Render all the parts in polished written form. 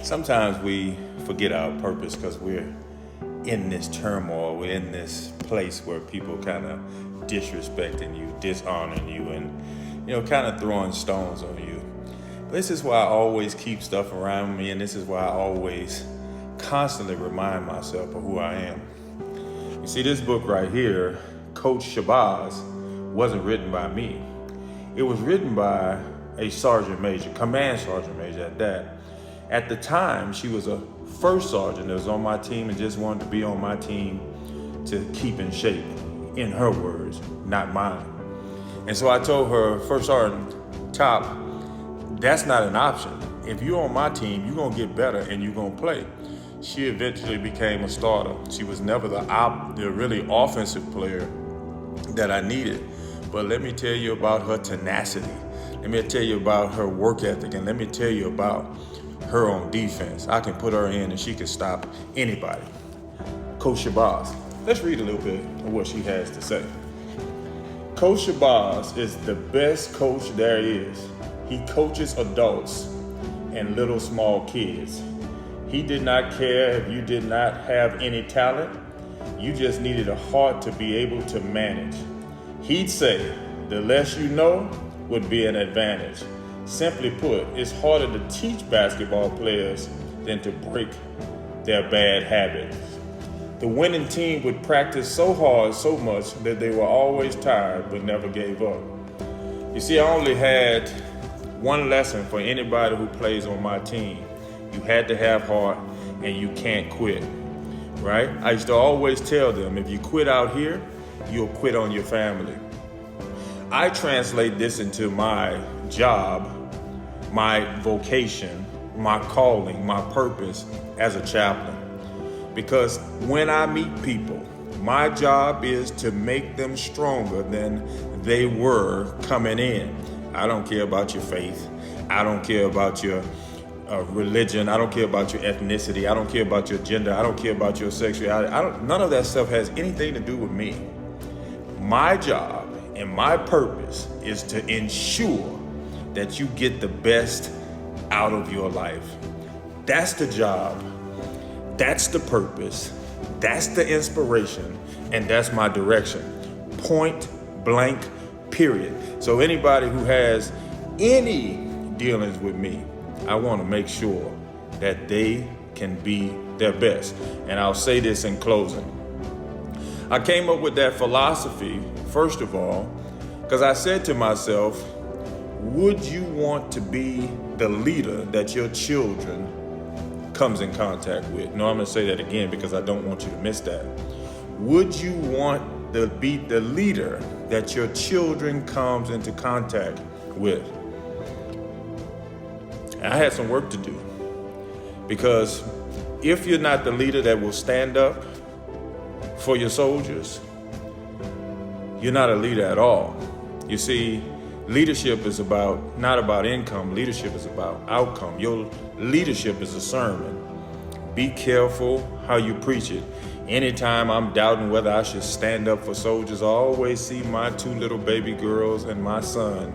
Sometimes we forget our purpose because we're in this turmoil, we're in this place where people kind of disrespecting you, dishonoring you, and kind of throwing stones on you. But this is why I always keep stuff around me, and this is why I always constantly remind myself of who I am. You see, this book right here, Coach Shabazz, wasn't written by me. It was written by a sergeant major, command sergeant major at that. At the time, she was a first sergeant that was on my team and just wanted to be on my team to keep in shape, in her words, not mine. And so I told her, First Sergeant Top, that's not an option. If you're on my team, you're gonna get better and you're gonna play. She eventually became a starter. She was never the really offensive player that I needed. But let me tell you about her tenacity. Let me tell you about her work ethic, and let me tell you about her on defense. I can put her in and she can stop anybody. Coach Shabazz. Let's read a little bit of what she has to say. Coach Shabazz is the best coach there is. He coaches adults and little small kids. He did not care if you did not have any talent. You just needed a heart to be able to manage. He'd say, the less you know would be an advantage. Simply put, it's harder to teach basketball players than to break their bad habits. The winning team would practice so hard, so much, that they were always tired but never gave up. You see, I only had one lesson for anybody who plays on my team. You had to have heart and you can't quit, right? I used to always tell them, if you quit out here, you'll quit on your family. I translate this into my job, my vocation, my calling, my purpose as a chaplain. Because when I meet people, my job is to make them stronger than they were coming in. I don't care about your faith. I don't care about your religion. I don't care about your ethnicity. I don't care about your gender. I don't care about your sexuality. None of that stuff has anything to do with me. My job and my purpose is to ensure that you get the best out of your life. That's the job. That's the purpose. That's the inspiration. And that's my direction. Point blank, period. So anybody who has any dealings with me, I want to make sure that they can be their best. And I'll say this in closing. I came up with that philosophy, first of all, because I said to myself, would you want to be the leader that your children comes in contact with? No, I'm going to say that again because I don't want you to miss that. Would you want to be the leader that your children comes into contact with? I had some work to do, because if you're not the leader that will stand up for your soldiers, you're not a leader at all. You see, leadership is not about income. Leadership is about outcome. Your leadership is a sermon. Be careful how you preach it. Anytime I'm doubting whether I should stand up for soldiers, I always see my two little baby girls and my son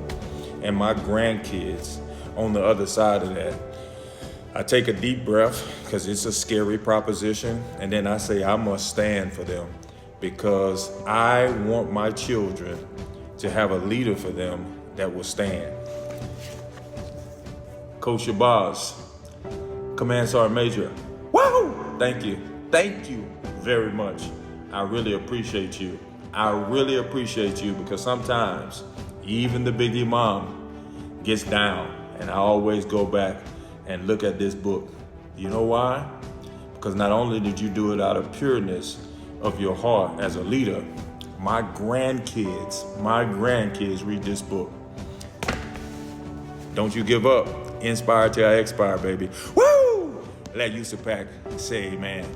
and my grandkids on the other side of that. I take a deep breath because it's a scary proposition, and then I say I must stand for them because I want my children to have a leader for them that will stand. Coach Shabazz, Command Sergeant Major. Woo! Thank you. Thank you very much. I really appreciate you. I really appreciate you, because sometimes even the big imam gets down, and I always go back and look at this book. You know why? Because not only did you do it out of pureness of your heart as a leader, my grandkids read this book. Don't you give up. Inspire till I expire, baby. Woo! Let Yusuf Pack say amen.